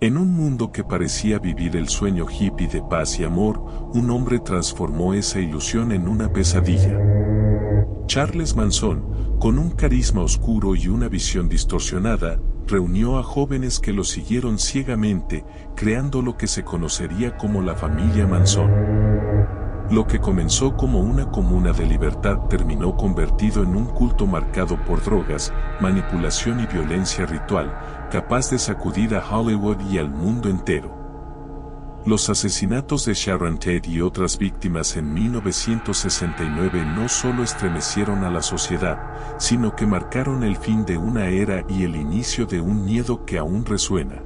En un mundo que parecía vivir el sueño hippie de paz y amor, un hombre transformó esa ilusión en una pesadilla. Charles Manson, con un carisma oscuro y una visión distorsionada, reunió a jóvenes que lo siguieron ciegamente, creando lo que se conocería como la familia Manson. Lo que comenzó como una comuna de libertad terminó convertido en un culto marcado por drogas, manipulación y violencia ritual, capaz de sacudir a Hollywood y al mundo entero. Los asesinatos de Sharon Tate y otras víctimas en 1969 no solo estremecieron a la sociedad, sino que marcaron el fin de una era y el inicio de un miedo que aún resuena.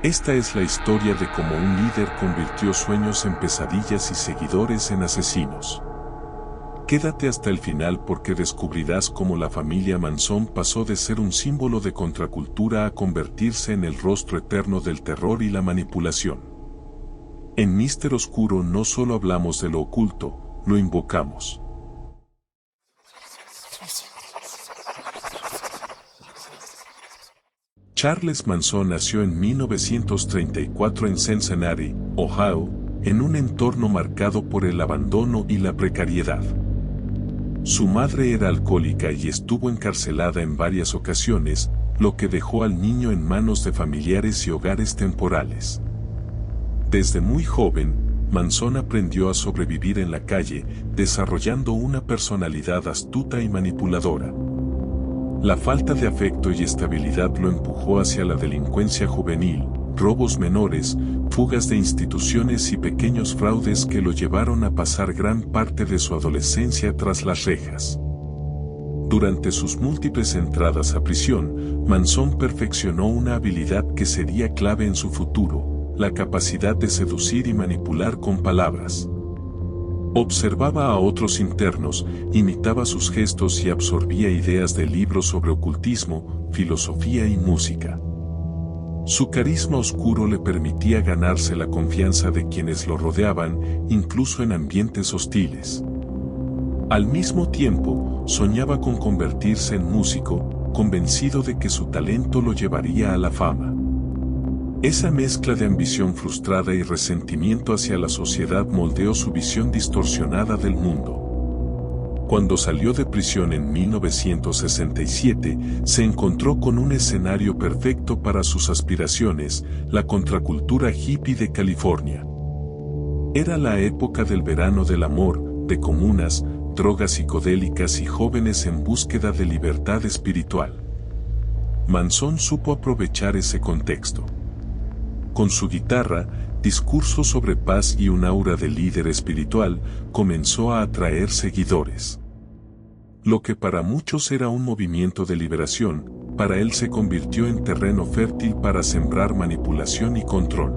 Esta es la historia de cómo un líder convirtió sueños en pesadillas y seguidores en asesinos. Quédate hasta el final porque descubrirás cómo la familia Manson pasó de ser un símbolo de contracultura a convertirse en el rostro eterno del terror y la manipulación. En Mister Oscuro no solo hablamos de lo oculto, lo invocamos. Charles Manson nació en 1934 en Cincinnati, Ohio, en un entorno marcado por el abandono y la precariedad. Su madre era alcohólica y estuvo encarcelada en varias ocasiones, lo que dejó al niño en manos de familiares y hogares temporales. Desde muy joven, Manson aprendió a sobrevivir en la calle, desarrollando una personalidad astuta y manipuladora. La falta de afecto y estabilidad lo empujó hacia la delincuencia juvenil, robos menores, fugas de instituciones y pequeños fraudes que lo llevaron a pasar gran parte de su adolescencia tras las rejas. Durante sus múltiples entradas a prisión, Manson perfeccionó una habilidad que sería clave en su futuro: la capacidad de seducir y manipular con palabras. Observaba a otros internos, imitaba sus gestos y absorbía ideas de libros sobre ocultismo, filosofía y música. Su carisma oscuro le permitía ganarse la confianza de quienes lo rodeaban, incluso en ambientes hostiles. Al mismo tiempo, soñaba con convertirse en músico, convencido de que su talento lo llevaría a la fama. Esa mezcla de ambición frustrada y resentimiento hacia la sociedad moldeó su visión distorsionada del mundo. Cuando salió de prisión en 1967, se encontró con un escenario perfecto para sus aspiraciones: la contracultura hippie de California. Era la época del verano del amor, de comunas, drogas psicodélicas y jóvenes en búsqueda de libertad espiritual. Manson supo aprovechar ese contexto. Con su guitarra, discursos sobre paz y un aura de líder espiritual, comenzó a atraer seguidores. Lo que para muchos era un movimiento de liberación, para él se convirtió en terreno fértil para sembrar manipulación y control.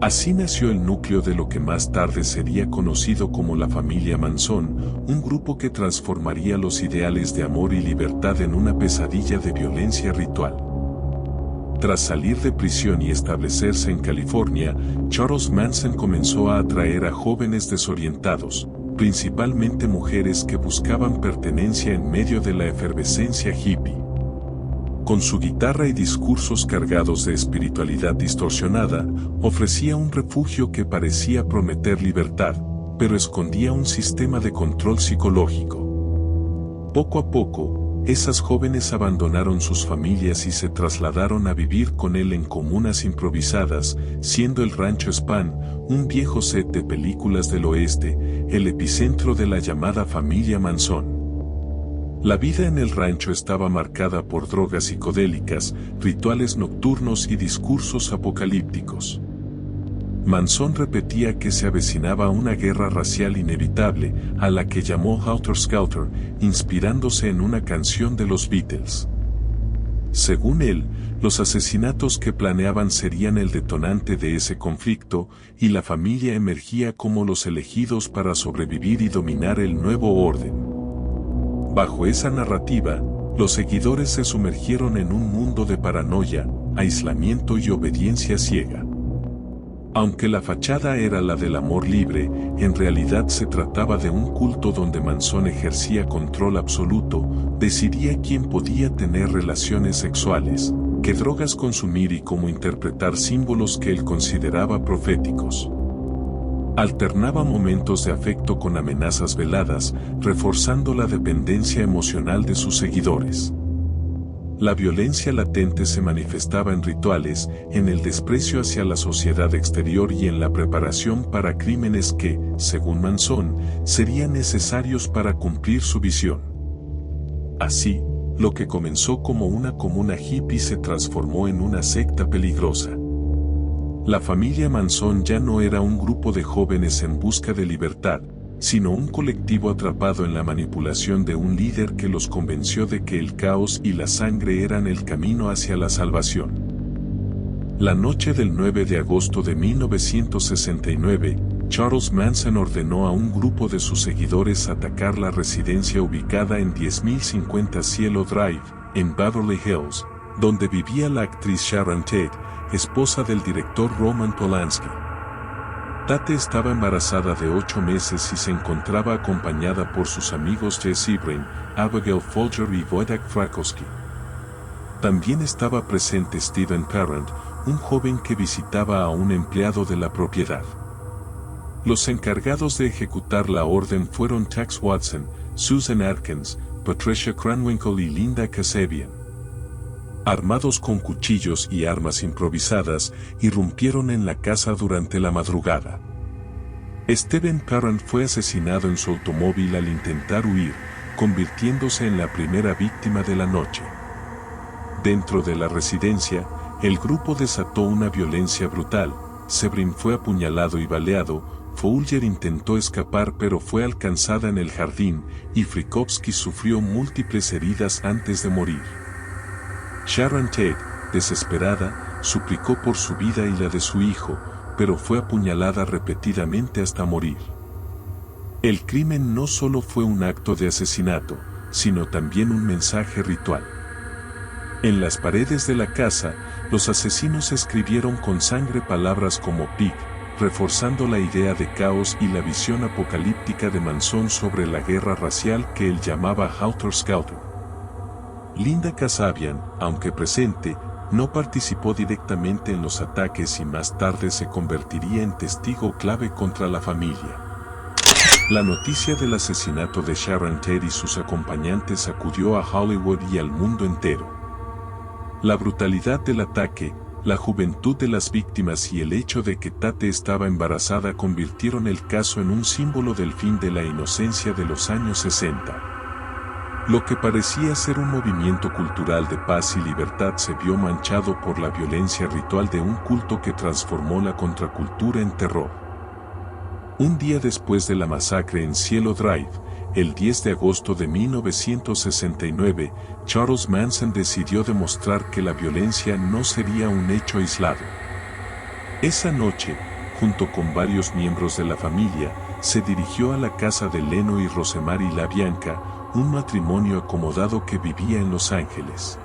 Así nació el núcleo de lo que más tarde sería conocido como la familia Manson, un grupo que transformaría los ideales de amor y libertad en una pesadilla de violencia ritual. Tras salir de prisión y establecerse en California, Charles Manson comenzó a atraer a jóvenes desorientados, principalmente mujeres que buscaban pertenencia en medio de la efervescencia hippie. Con su guitarra y discursos cargados de espiritualidad distorsionada, ofrecía un refugio que parecía prometer libertad, pero escondía un sistema de control psicológico. Poco a poco, esas jóvenes abandonaron sus familias y se trasladaron a vivir con él en comunas improvisadas, siendo el Rancho Spahn, un viejo set de películas del oeste, el epicentro de la llamada familia Manson. La vida en el rancho estaba marcada por drogas psicodélicas, rituales nocturnos y discursos apocalípticos. Manson repetía que se avecinaba una guerra racial inevitable, a la que llamó Helter Skelter, inspirándose en una canción de los Beatles. Según él, los asesinatos que planeaban serían el detonante de ese conflicto, y la familia emergía como los elegidos para sobrevivir y dominar el nuevo orden. Bajo esa narrativa, los seguidores se sumergieron en un mundo de paranoia, aislamiento y obediencia ciega. Aunque la fachada era la del amor libre, en realidad se trataba de un culto donde Manson ejercía control absoluto, decidía quién podía tener relaciones sexuales, qué drogas consumir y cómo interpretar símbolos que él consideraba proféticos. Alternaba momentos de afecto con amenazas veladas, reforzando la dependencia emocional de sus seguidores. La violencia latente se manifestaba en rituales, en el desprecio hacia la sociedad exterior y en la preparación para crímenes que, según Manson, serían necesarios para cumplir su visión. Así, lo que comenzó como una comuna hippie se transformó en una secta peligrosa. La familia Manson ya no era un grupo de jóvenes en busca de libertad, sino un colectivo atrapado en la manipulación de un líder que los convenció de que el caos y la sangre eran el camino hacia la salvación. La noche del 9 de agosto de 1969, Charles Manson ordenó a un grupo de sus seguidores atacar la residencia ubicada en 10.050 Cielo Drive, en Beverly Hills, donde vivía la actriz Sharon Tate, esposa del director Roman Polanski. Tate estaba embarazada de 8 meses y se encontraba acompañada por sus amigos Jesse Ibrahim, Abigail Folger y Wojtek Frykowski. También estaba presente Steven Parent, un joven que visitaba a un empleado de la propiedad. Los encargados de ejecutar la orden fueron Tex Watson, Susan Atkins, Patricia Kranwinkle y Linda Kasabian. Armados con cuchillos y armas improvisadas, irrumpieron en la casa durante la madrugada. Steven Parent fue asesinado en su automóvil al intentar huir, convirtiéndose en la primera víctima de la noche. Dentro de la residencia, el grupo desató una violencia brutal. Severin fue apuñalado y baleado, Folger intentó escapar pero fue alcanzada en el jardín, y Frykowski sufrió múltiples heridas antes de morir. Sharon Tate, desesperada, suplicó por su vida y la de su hijo, pero fue apuñalada repetidamente hasta morir. El crimen no solo fue un acto de asesinato, sino también un mensaje ritual. En las paredes de la casa, los asesinos escribieron con sangre palabras como Pig, reforzando la idea de caos y la visión apocalíptica de Manson sobre la guerra racial que él llamaba Helter Skelter. Linda Kasabian, aunque presente, no participó directamente en los ataques y más tarde se convertiría en testigo clave contra la familia. La noticia del asesinato de Sharon Tate y sus acompañantes sacudió a Hollywood y al mundo entero. La brutalidad del ataque, la juventud de las víctimas y el hecho de que Tate estaba embarazada convirtieron el caso en un símbolo del fin de la inocencia de los años 60. Lo que parecía ser un movimiento cultural de paz y libertad se vio manchado por la violencia ritual de un culto que transformó la contracultura en terror. Un día después de la masacre en Cielo Drive, el 10 de agosto de 1969, Charles Manson decidió demostrar que la violencia no sería un hecho aislado. Esa noche, junto con varios miembros de la familia, se dirigió a la casa de Leno y Rosemary LaBianca, un matrimonio acomodado que vivía en Los Ángeles.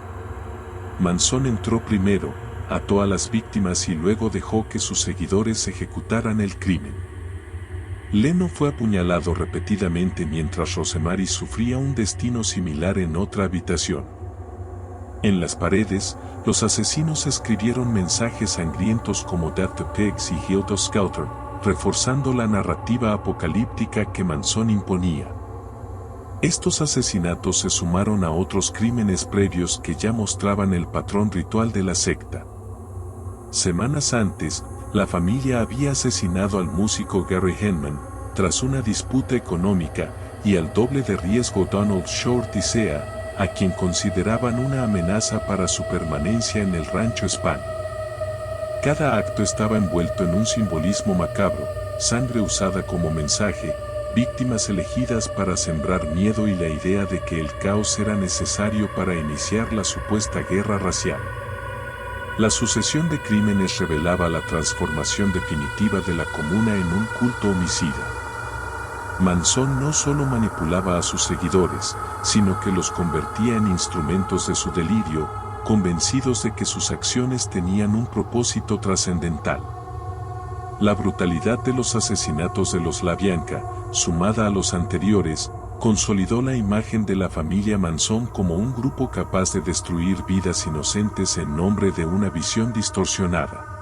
Manson entró primero, ató a las víctimas y luego dejó que sus seguidores ejecutaran el crimen. Leno fue apuñalado repetidamente mientras Rosemary sufría un destino similar en otra habitación. En las paredes, los asesinos escribieron mensajes sangrientos como Death to Pigs y Helter Skelter, reforzando la narrativa apocalíptica que Manson imponía. Estos asesinatos se sumaron a otros crímenes previos que ya mostraban el patrón ritual de la secta. Semanas antes, la familia había asesinado al músico Gary Henman, tras una disputa económica, y al doble de riesgo Donald Shorty Sea, a quien consideraban una amenaza para su permanencia en el rancho Span. Cada acto estaba envuelto en un simbolismo macabro, sangre usada como mensaje, víctimas elegidas para sembrar miedo y la idea de que el caos era necesario para iniciar la supuesta guerra racial. La sucesión de crímenes revelaba la transformación definitiva de la comuna en un culto homicida. Manson no solo manipulaba a sus seguidores, sino que los convertía en instrumentos de su delirio, convencidos de que sus acciones tenían un propósito trascendental. La brutalidad de los asesinatos de los LaBianca, sumada a los anteriores, consolidó la imagen de la familia Manson como un grupo capaz de destruir vidas inocentes en nombre de una visión distorsionada.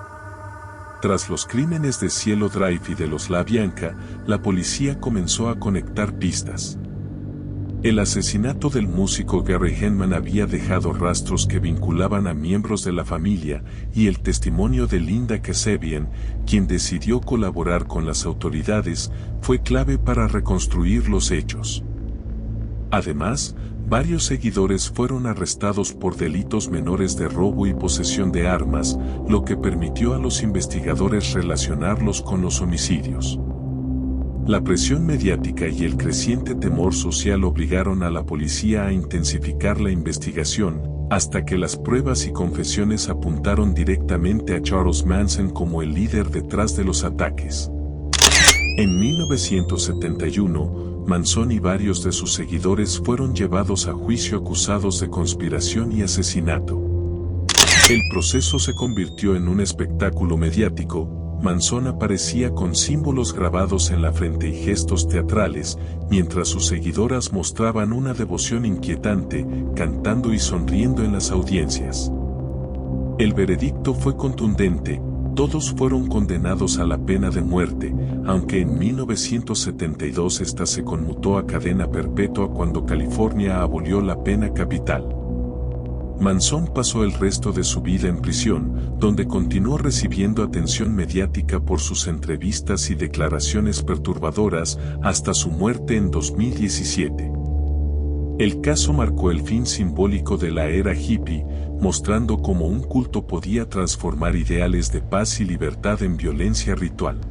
Tras los crímenes de Cielo Drive y de los La Bianca, la policía comenzó a conectar pistas. El asesinato del músico Gary Henman había dejado rastros que vinculaban a miembros de la familia, y el testimonio de Linda Kasabian, quien decidió colaborar con las autoridades, fue clave para reconstruir los hechos. Además, varios seguidores fueron arrestados por delitos menores de robo y posesión de armas, lo que permitió a los investigadores relacionarlos con los homicidios. La presión mediática y el creciente temor social obligaron a la policía a intensificar la investigación, hasta que las pruebas y confesiones apuntaron directamente a Charles Manson como el líder detrás de los ataques. En 1971, Manson y varios de sus seguidores fueron llevados a juicio acusados de conspiración y asesinato. El proceso se convirtió en un espectáculo mediático. Manson aparecía con símbolos grabados en la frente y gestos teatrales, mientras sus seguidoras mostraban una devoción inquietante, cantando y sonriendo en las audiencias. El veredicto fue contundente, todos fueron condenados a la pena de muerte, aunque en 1972 esta se conmutó a cadena perpetua cuando California abolió la pena capital. Manson pasó el resto de su vida en prisión, donde continuó recibiendo atención mediática por sus entrevistas y declaraciones perturbadoras hasta su muerte en 2017. El caso marcó el fin simbólico de la era hippie, mostrando cómo un culto podía transformar ideales de paz y libertad en violencia ritual.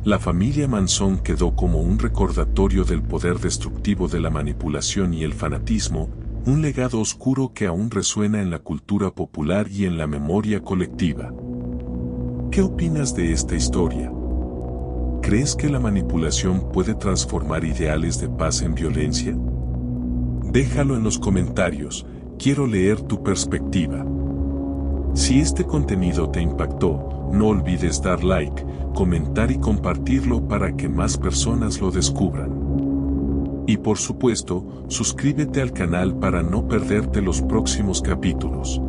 La familia Manson quedó como un recordatorio del poder destructivo de la manipulación y el fanatismo, un legado oscuro que aún resuena en la cultura popular y en la memoria colectiva. ¿Qué opinas de esta historia? ¿Crees que la manipulación puede transformar ideales de paz en violencia? Déjalo en los comentarios, quiero leer tu perspectiva. Si este contenido te impactó, no olvides dar like, comentar y compartirlo para que más personas lo descubran. Y por supuesto, suscríbete al canal para no perderte los próximos capítulos.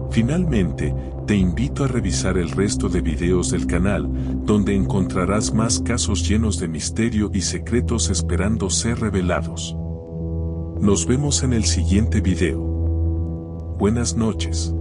Finalmente, te invito a revisar el resto de videos del canal, donde encontrarás más casos llenos de misterio y secretos esperando ser revelados. Nos vemos en el siguiente video. Buenas noches.